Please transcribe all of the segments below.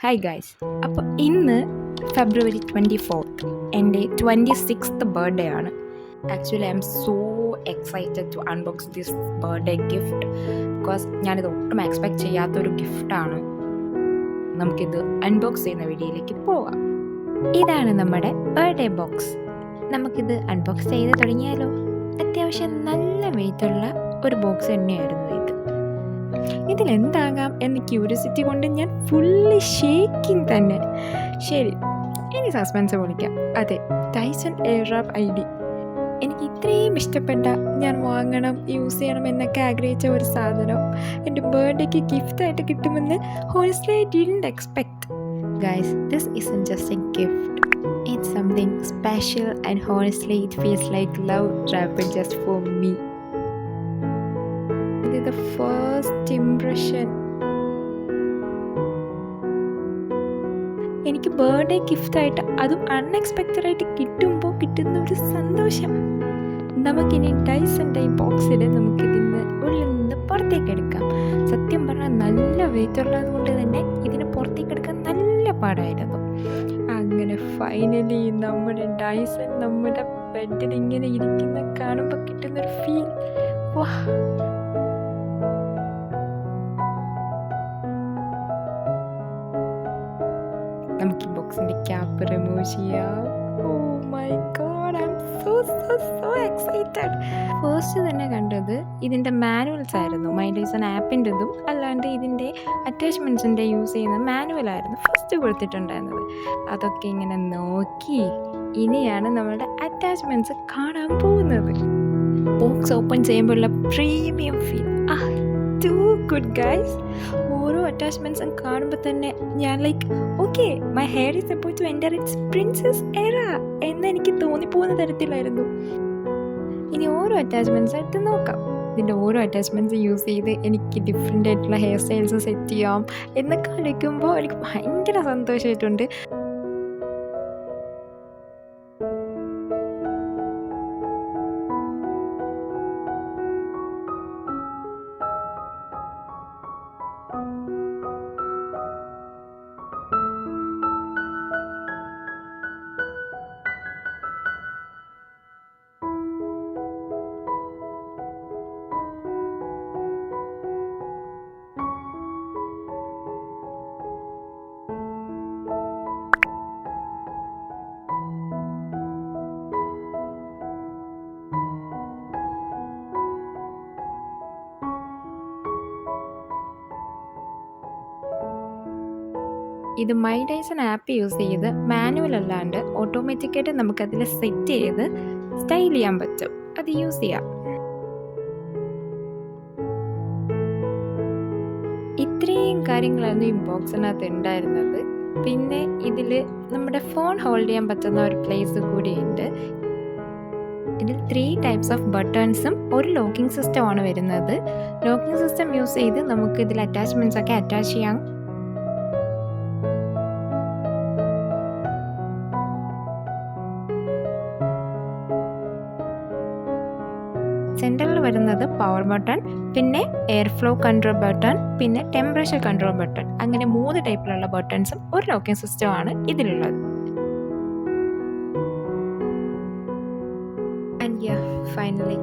Hi guys, അപ്പോൾ ഇന്ന് ഫെബ്രുവരി 24 എൻ്റെ 26th ബർത്ത്ഡേ ആണ്. Actually I am so excited to unbox this birthday gift because ഞാനിത് ഒട്ടും എക്സ്പെക്റ്റ് ചെയ്യാത്തൊരു ഗിഫ്റ്റാണ്. നമുക്കിത് അൺബോക്സ് ചെയ്യുന്ന വീഡിയോയിലേക്ക് പോവാം. ഇതാണ് നമ്മുടെ ബർത്ത്ഡേ ബോക്സ്. നമുക്കിത് അൺബോക്സ് ചെയ്ത് തുടങ്ങിയാലോ? അത്യാവശ്യം നല്ല വെയിറ്റുള്ള ഒരു ബോക്സ് തന്നെയായിരുന്നു ഇത്. ഇതിലെന്താകാം എന്ന് ക്യൂരിയോസിറ്റി കൊണ്ട് ഞാൻ ഫുള്ളി ഷേക്കിങ് തന്നെ. ശരി, ഇനി സസ്പെൻസ് പൊളിക്കാം. അതെ, ടൈസൺ എയർറാപ്പ് ID. എനിക്ക് ഇത്രയും ഇഷ്ടപ്പെട്ട, ഞാൻ വാങ്ങണം, യൂസ് ചെയ്യണം എന്നൊക്കെ ആഗ്രഹിച്ച ഒരു സാധനം എൻ്റെ ബർത്ത്ഡേക്ക് ഗിഫ്റ്റായിട്ട് കിട്ടുമെന്ന് honestly I didn't expect. Guys, this isn't just a gift. It's something special and honestly it feels like love wrapped just for me. The first impression, എനിക്ക് ബർത്ത്ഡേ ഗിഫ്റ്റായിട്ട് അതും അൺഎക്സ്പെക്റ്റഡ് ആയിട്ട് കിട്ടുമ്പോൾ കിട്ടുന്ന ഒരു സന്തോഷം. നമുക്കിനി ഡൈസൻ്റെ ഈ ബോക്സിൽ നമുക്കിതിന് ഉള്ളിൽ നിന്ന് പുറത്തേക്ക് എടുക്കാം. സത്യം പറഞ്ഞാൽ നല്ല വെയിറ്റ് ഉള്ളത് കൊണ്ട് തന്നെ ഇതിന് പുറത്തേക്ക് എടുക്കാൻ നല്ല പാടായിരുന്നു. അങ്ങനെ ഫൈനലി നമ്മുടെ ഡൈസൺ നമ്മുടെ ബെഡിൽ ഇങ്ങനെ ഇരിക്കുന്ന കാണുമ്പോൾ കിട്ടുന്നൊരു ഫീൽ, വാ. നമുക്ക് ഈ ബോക്സിൻ്റെ ക്യാപ്പ് റിമൂവ് ചെയ്യാം. Oh my god, I am so excited. First തന്നെ കണ്ടത് ഇതിൻ്റെ മാനുവൽസ് ആയിരുന്നു. മൈ ഡൈസൺ ആപ്പിൻ്റെതും അല്ലാണ്ട് ഇതിൻ്റെ അറ്റാച്ച്മെൻറ്റ്സിൻ്റെ യൂസ് ചെയ്യുന്ന മാനുവലായിരുന്നു ഫസ്റ്റ് കൊടുത്തിട്ടുണ്ടായിരുന്നത്. അതൊക്കെ ഇങ്ങനെ നോക്കി ഇനിയാണ് നമ്മളുടെ അറ്റാച്ച്മെൻറ്റ്സ് കാണാൻ പോകുന്നത്. ബോക്സ് ഓപ്പൺ ചെയ്യുമ്പോഴുള്ള premium feel, too good guys. ഓരോ അറ്റാച്ച്മെൻറ്റ്സും കാണുമ്പോൾ തന്നെ ഞാൻ like okay, my hair is about to enter its princess era എന്ന് എനിക്ക് തോന്നിപ്പോകുന്ന തരത്തിലായിരുന്നു. ഇനി ഓരോ അറ്റാച്ച്മെൻറ്റ്സ് എടുത്ത് നോക്കാം. ഇതിൻ്റെ ഓരോ അറ്റാച്ച്മെൻറ്റ്സ് യൂസ് ചെയ്ത് എനിക്ക് ഡിഫറെൻ്റ് ആയിട്ടുള്ള ഹെയർ സ്റ്റൈൽസ് സെറ്റ് ചെയ്യാം എന്നൊക്കെ ആലോചിക്കുമ്പോൾ എനിക്ക് ഭയങ്കര സന്തോഷമായിട്ടുണ്ട്. ഇത് മൈ ഡൈസൺ ആപ്പ് യൂസ് ചെയ്ത് മാനുവൽ അല്ലാണ്ട് ഓട്ടോമാറ്റിക്കായിട്ട് നമുക്കതിൽ സെറ്റ് ചെയ്ത് സ്റ്റൈൽ ചെയ്യാൻ പറ്റും. അത് യൂസ് ചെയ്യാം. ഇത്രയും കാര്യങ്ങളായിരുന്നു ഈ ബോക്സിനകത്ത് ഉണ്ടായിരുന്നത്. പിന്നെ ഇതിൽ നമ്മുടെ ഫോൺ ഹോൾഡ് ചെയ്യാൻ പറ്റുന്ന ഒരു പ്ലേസ് കൂടിയുണ്ട്. ഇതിൽ 3 ടൈപ്സ് ഓഫ് ബട്ടൺസും ഒരു ലോക്കിംഗ് സിസ്റ്റമാണ് വരുന്നത്. ലോക്കിംഗ് സിസ്റ്റം യൂസ് ചെയ്ത് നമുക്ക് ഇതിൽ അറ്റാച്ച്മെൻറ്റ്സ് ഒക്കെ അറ്റാച്ച് ചെയ്യാം. സെൻറ്ററിൽ വരുന്നത് പവർ ബട്ടൺ, പിന്നെ എയർ ഫ്ലോ കൺട്രോൾ ബട്ടൺ, പിന്നെ ടെമ്പറേച്ചർ കൺട്രോൾ ബട്ടൺ. അങ്ങനെ 3 ടൈപ്പിലുള്ള ബട്ടൺസും ഒരു ലോക്കിംഗ് സിസ്റ്റമാണ് ഇതിലുള്ളത്. And yeah, finally,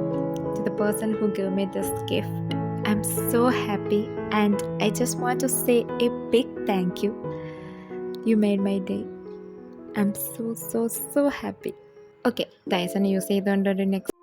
to the person who gave me this gift, I'm so happy and I just want to say a big thank you. You made my day. I'm so happy. Okay, Dyson use ചെയ്തുകൊണ്ടൊരു next